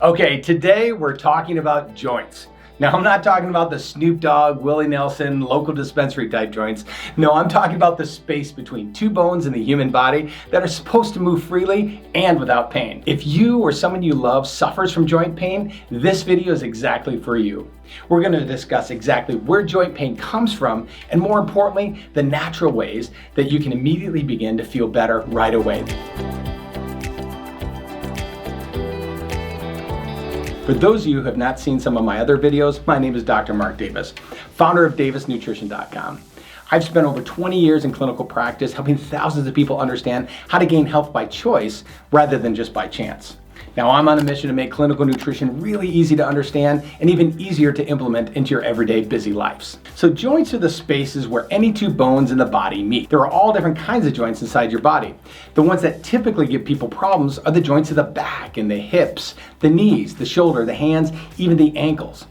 Okay, today we're talking about joints. Now, I'm not talking about the Snoop Dogg, Willie Nelson, local dispensary type joints. No, I'm talking about the space between two bones in the human body that are supposed to move freely and without pain. If you or someone you love suffers from joint pain, this video is exactly for you. We're going to discuss exactly where joint pain comes from and, more importantly, the natural ways that you can immediately begin to feel better right away. For those of you who have not seen some of my other videos, my name is Dr. Mark Davis, founder of DavisNutrition.com. I've spent over 20 years in clinical practice helping thousands of people understand how to gain health by choice rather than just by chance. Now, I'm on a mission to make clinical nutrition really easy to understand and even easier to implement into your everyday busy lives. So joints are the spaces where any two bones in the body meet. There are all different kinds of joints inside your body. The ones that typically give people problems are the joints of the back and the hips, the knees, the shoulder, the hands, even the ankles.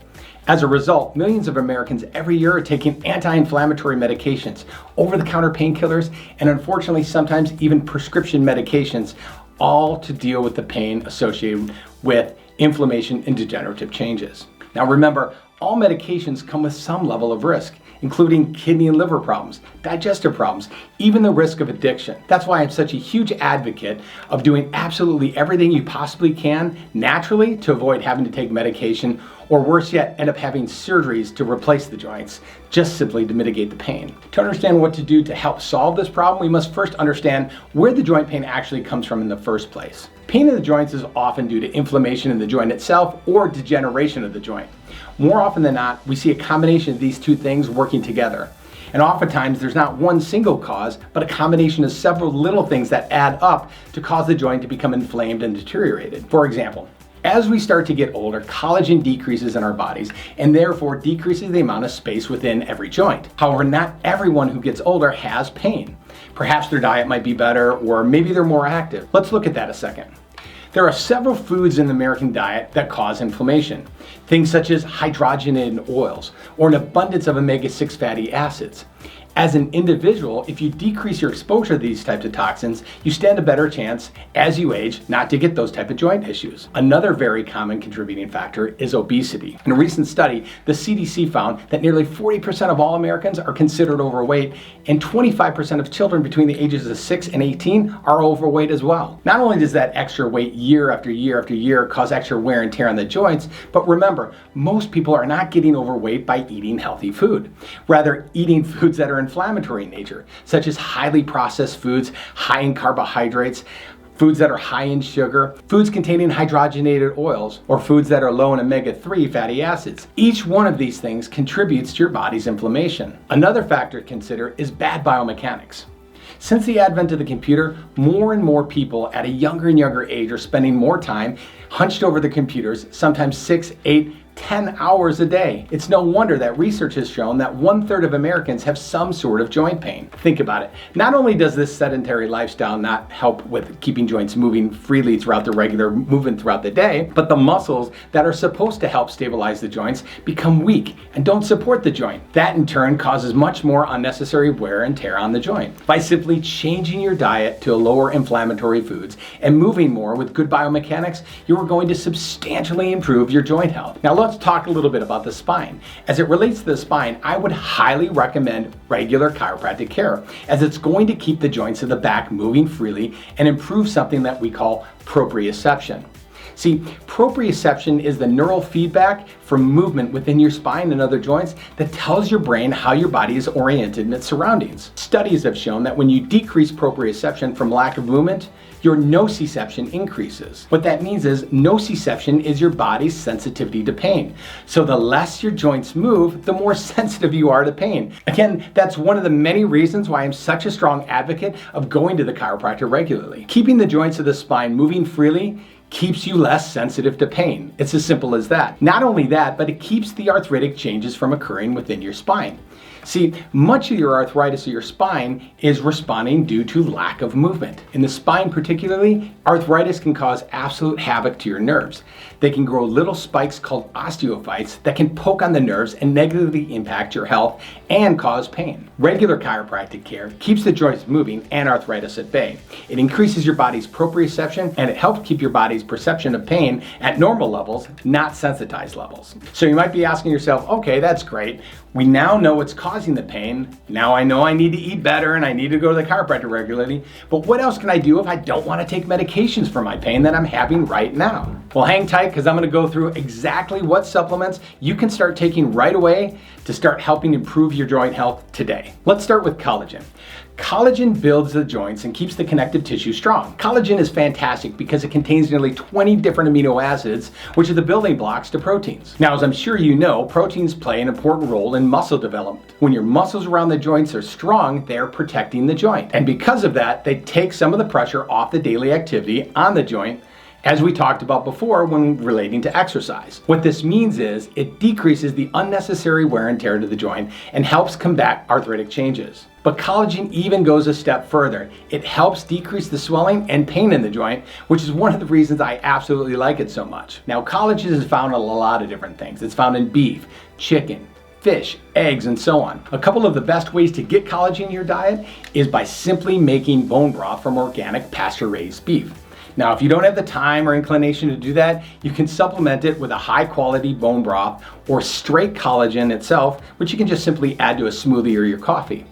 As a result, millions of Americans every year are taking anti-inflammatory medications, over-the-counter painkillers, and unfortunately sometimes even prescription medications, all to deal with the pain associated with inflammation and degenerative changes. Now remember, all medications come with some level of risk, including kidney and liver problems, digestive problems, even the risk of addiction. That's why I'm such a huge advocate of doing absolutely everything you possibly can naturally to avoid having to take medication, or worse yet, end up having surgeries to replace the joints, just simply to mitigate the pain. To understand what to do to help solve this problem, we must first understand where the joint pain actually comes from in the first place. Pain in the joints is often due to inflammation in the joint itself or degeneration of the joint. More often than not, we see a combination of these two things working together. And oftentimes there's not one single cause, but a combination of several little things that add up to cause the joint to become inflamed and deteriorated. For example, as we start to get older, collagen decreases in our bodies and therefore decreases the amount of space within every joint. However, not everyone who gets older has pain. Perhaps their diet might be better, or maybe they're more active. Let's look at that a second. There are several foods in the American diet that cause inflammation. Things such as hydrogenated oils or an abundance of omega-6 fatty acids. As an individual, if you decrease your exposure to these types of toxins, you stand a better chance as you age not to get those type of joint issues. Another very common contributing factor is obesity. In a recent study, the CDC found that nearly 40% of all Americans are considered overweight, and 25% of children between the ages of 6 and 18 are overweight as well. Not only does that extra weight year after year after year cause extra wear and tear on the joints, but remember, most people are not getting overweight by eating healthy food. Rather, eating foods that are inflammatory in nature, such as highly processed foods, high in carbohydrates, foods that are high in sugar, foods containing hydrogenated oils, or foods that are low in omega-3 fatty acids. Each one of these things contributes to your body's inflammation. Another factor to consider is bad biomechanics. Since the advent of the computer, more and more people at a younger and younger age are spending more time hunched over the computers, sometimes 6, 8, 10 hours a day. It's no wonder that research has shown that 1/3 of Americans have some sort of joint pain. Think about it. Not only does this sedentary lifestyle not help with keeping joints moving freely throughout the regular movement throughout the day, but the muscles that are supposed to help stabilize the joints become weak and don't support the joint. That in turn causes much more unnecessary wear and tear on the joint. By simply changing your diet to lower inflammatory foods and moving more with good biomechanics, you are going to substantially improve your joint health. Now let's talk a little bit about the spine. As it relates to the spine, I would highly recommend regular chiropractic care, as it's going to keep the joints of the back moving freely and improve something that we call proprioception. See, proprioception is the neural feedback from movement within your spine and other joints that tells your brain how your body is oriented in its surroundings. Studies have shown that when you decrease proprioception from lack of movement, your nociception increases. What that means is nociception is your body's sensitivity to pain. So the less your joints move, the more sensitive you are to pain. Again, that's one of the many reasons why I'm such a strong advocate of going to the chiropractor regularly. Keeping the joints of the spine moving freely keeps you less sensitive to pain. It's as simple as that. Not only that, but it keeps the arthritic changes from occurring within your spine. See, much of your arthritis of your spine is responding due to lack of movement. In the spine particularly, arthritis can cause absolute havoc to your nerves. They can grow little spikes called osteophytes that can poke on the nerves and negatively impact your health and cause pain. Regular chiropractic care keeps the joints moving and arthritis at bay. It increases your body's proprioception and it helps keep your body's perception of pain at normal levels, not sensitized levels. So you might be asking yourself, okay, that's great. We now know what's causing the pain. Now I know I need to eat better and I need to go to the chiropractor regularly. But what else can I do if I don't want to take medications for my pain that I'm having right now? Well, hang tight because I'm going to go through exactly what supplements you can start taking right away to start helping improve your joint health today. Let's start with collagen. Collagen builds the joints and keeps the connective tissue strong. Collagen is fantastic because it contains nearly 20 different amino acids, which are the building blocks to proteins. Now, as I'm sure you know, proteins play an important role in muscle development. When your muscles around the joints are strong, they're protecting the joint. And because of that, they take some of the pressure off the daily activity on the joint, as we talked about before when relating to exercise. What this means is it decreases the unnecessary wear and tear to the joint and helps combat arthritic changes. But collagen even goes a step further. It helps decrease the swelling and pain in the joint, which is one of the reasons I absolutely like it so much. Now, collagen is found in a lot of different things. It's found in beef, chicken, fish, eggs, and so on. A couple of the best ways to get collagen in your diet is by simply making bone broth from organic pasture-raised beef. Now, if you don't have the time or inclination to do that, you can supplement it with a high-quality bone broth or straight collagen itself, which you can just simply add to a smoothie or your coffee.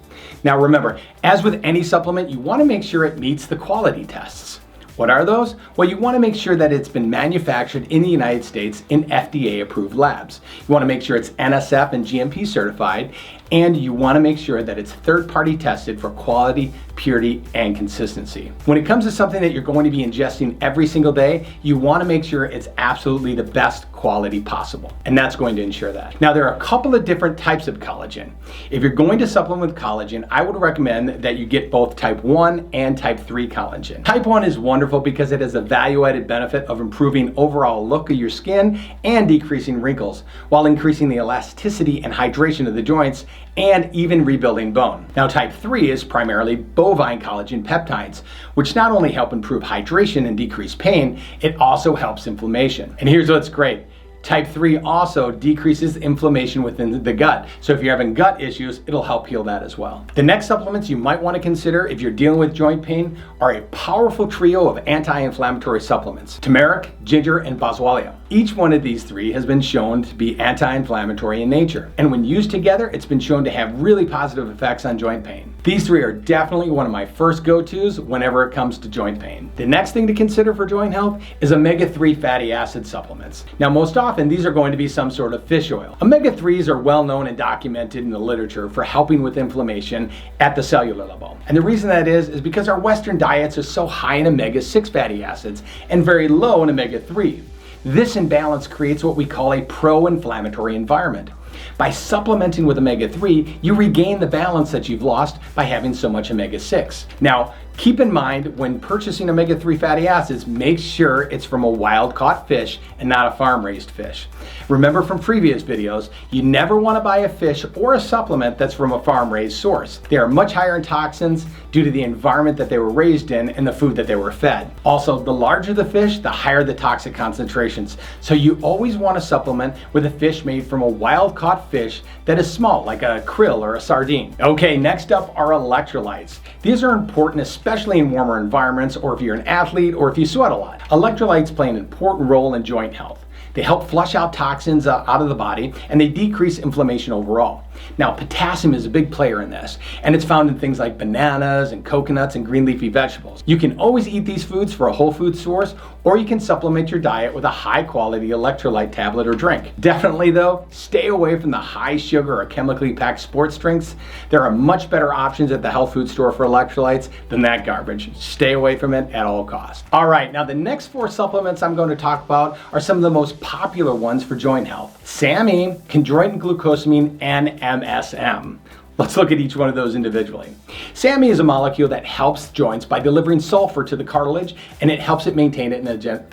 Now remember, as with any supplement, you want to make sure it meets the quality tests. What are those? Well, you want to make sure that it's been manufactured in the United States in FDA-approved labs. You want to make sure it's NSF and GMP certified, and you want to make sure that it's third-party tested for quality, purity, and consistency. When it comes to something that you're going to be ingesting every single day, you want to make sure it's absolutely the best quality possible, and that's going to ensure that. Now, there are a couple of different types of collagen. If you're going to supplement with collagen, I would recommend that you get both type 1 and type 3 collagen. Type 1 is wonderful because it has a value-added benefit of improving overall look of your skin and decreasing wrinkles, while increasing the elasticity and hydration of the joints and even rebuilding bone. Now, type 3 is primarily bovine collagen peptides, which not only help improve hydration and decrease pain, it also helps inflammation. And here's what's great. Type 3 also decreases inflammation within the gut. So if you're having gut issues, it'll help heal that as well. The next supplements you might want to consider if you're dealing with joint pain are a powerful trio of anti-inflammatory supplements: turmeric, ginger, and Boswellia. Each one of these three has been shown to be anti-inflammatory in nature. And when used together, it's been shown to have really positive effects on joint pain. These three are definitely one of my first go-tos whenever it comes to joint pain. The next thing to consider for joint health is omega-3 fatty acid supplements. Now, most often these are going to be some sort of fish oil. Omega-3s are well known and documented in the literature for helping with inflammation at the cellular level. And the reason that is because our Western diets are so high in omega-6 fatty acids and very low in omega-3. This imbalance creates what we call a pro-inflammatory environment. By supplementing with omega-3, you regain the balance that you've lost by having so much omega-6. Now, keep in mind when purchasing omega-3 fatty acids, make sure it's from a wild-caught fish and not a farm-raised fish. Remember from previous videos, you never want to buy a fish or a supplement that's from a farm-raised source. They are much higher in toxins due to the environment that they were raised in and the food that they were fed. Also, the larger the fish, the higher the toxic concentrations. So you always want to supplement with a fish made from a wild-caught fish that is small, like a krill or a sardine. Okay, next up are electrolytes. These are important, especially in warmer environments, or if you're an athlete, or if you sweat a lot. Electrolytes play an important role in joint health. They help flush out toxins out of the body, and they decrease inflammation overall. Now, potassium is a big player in this, and it's found in things like bananas and coconuts and green leafy vegetables. You can always eat these foods for a whole food source, or you can supplement your diet with a high-quality electrolyte tablet or drink. Definitely, though, stay away from the high sugar or chemically packed sports drinks. There are much better options at the health food store for electrolytes than that garbage. Stay away from it at all costs. All right, now the next 4 supplements I'm going to talk about are some of the most popular ones for joint health: SAMe, Chondroitin, Glucosamine, and MSM. Let's look at each one of those individually. SAMe is a molecule that helps joints by delivering sulfur to the cartilage, and it helps it maintain it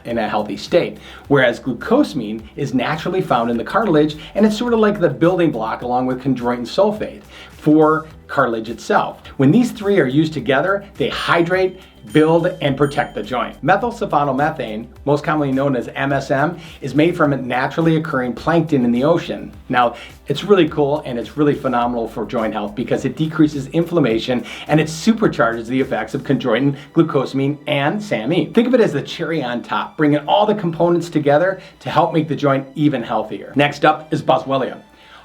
in a healthy state. Whereas glucosamine is naturally found in the cartilage, and it's sort of like the building block along with chondroitin sulfate for cartilage itself. When these three are used together, they hydrate, build and protect the joint. Methylsulfonomethane, most commonly known as MSM, is made from a naturally occurring plankton in the ocean. Now, it's really cool and it's really phenomenal for joint health because it decreases inflammation and it supercharges the effects of chondroitin, glucosamine, and SAMe. Think of it as the cherry on top, bringing all the components together to help make the joint even healthier. Next up is Boswellia,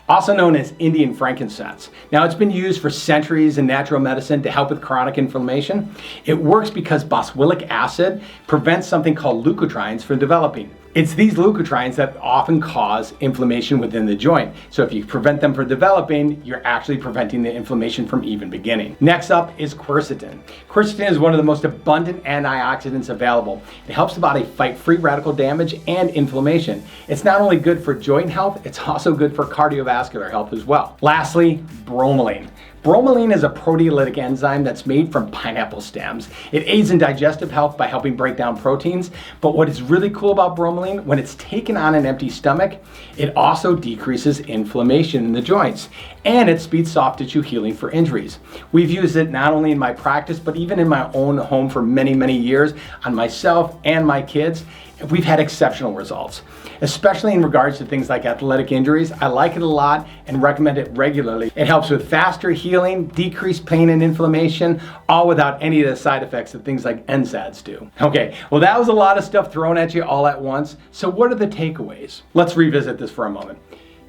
also known as Indian frankincense. Now, it's been used for centuries in natural medicine to help with chronic inflammation. It works because boswellic acid prevents something called leukotrienes from developing. It's these leukotrienes that often cause inflammation within the joint. So if you prevent them from developing, you're actually preventing the inflammation from even beginning. Next up is quercetin. Quercetin is one of the most abundant antioxidants available. It helps the body fight free radical damage and inflammation. It's not only good for joint health, it's also good for cardiovascular health as well. Lastly, bromelain. Bromelian is a proteolytic enzyme that's made from pineapple stems. It aids in digestive health by helping break down proteins, but what is really cool about bromelain, when it's taken on an empty stomach, it also decreases inflammation in the joints, and it speeds soft tissue healing for injuries. We've used it not only in my practice, but even in my own home for many, many years on myself and my kids. We've had exceptional results, especially in regards to things like athletic injuries. I like it a lot and recommend it regularly. It helps with faster healing, decreased pain and inflammation, all without any of the side effects that things like NSAIDs do. Okay, well, that was a lot of stuff thrown at you all at once. So what are the takeaways? Let's revisit this for a moment.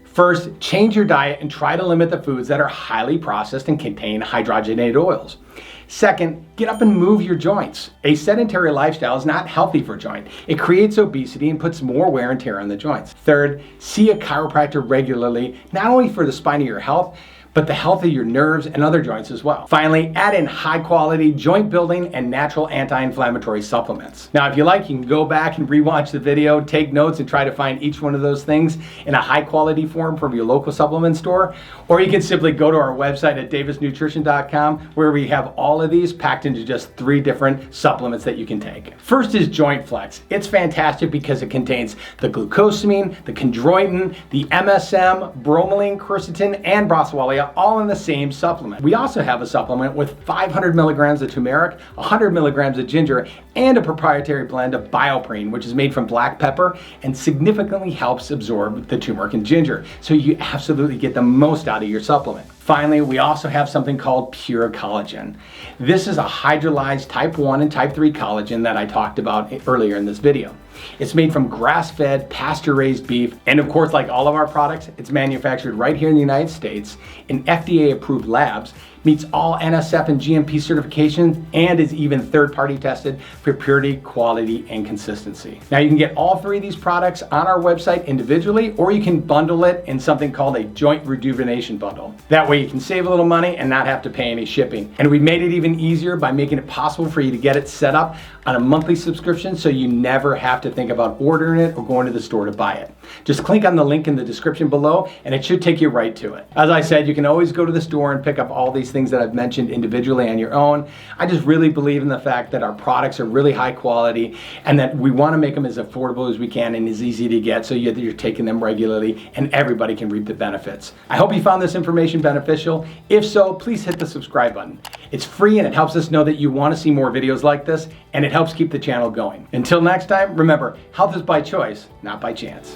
First, change your diet and try to limit the foods that are highly processed and contain hydrogenated oils. Second, get up and move your joints. A sedentary lifestyle is not healthy for a joint. It creates obesity and puts more wear and tear on the joints. Third, see a chiropractor regularly, not only for the spine of your health, but the health of your nerves and other joints as well. Finally, add in high quality joint building and natural anti-inflammatory supplements. Now, if you like, you can go back and rewatch the video, take notes, and try to find each one of those things in a high quality form from your local supplement store. Or you can simply go to our website at davisnutrition.com, where we have all of these packed into just 3 different supplements that you can take. First is Joint Flex. It's fantastic because it contains the glucosamine, the chondroitin, the MSM, bromelain, quercetin, and Boswellia, all in the same supplement. We also have a supplement with 500 milligrams of turmeric, 100 milligrams of ginger, and a proprietary blend of bioprene, which is made from black pepper and significantly helps absorb the turmeric and ginger. So you absolutely get the most out of your supplement. Finally, we also have something called Pure Collagen. This is a hydrolyzed type 1 and type 3 collagen that I talked about earlier in this video. It's made from grass-fed, pasture-raised beef, and of course, like all of our products, it's manufactured right here in the United States in FDA-approved labs, meets all NSF and GMP certifications, and is even third-party tested for purity, quality, and consistency. Now, you can get all 3 of these products on our website individually, or you can bundle it in something called a joint rejuvenation bundle. That way you can save a little money and not have to pay any shipping. And we made it even easier by making it possible for you to get it set up on a monthly subscription so you never have to think about ordering it or going to the store to buy it. Just click on the link in the description below and it should take you right to it. As I said, you can always go to the store and pick up all these things that I've mentioned individually on your own. I just really believe in the fact that our products are really high quality and that we want to make them as affordable as we can and as easy to get so you're taking them regularly and everybody can reap the benefits. I hope you found this information beneficial. If so, please hit the subscribe button. It's free and it helps us know that you want to see more videos like this, and it helps keep the channel going. Until next time, remember, health is by choice, not by chance.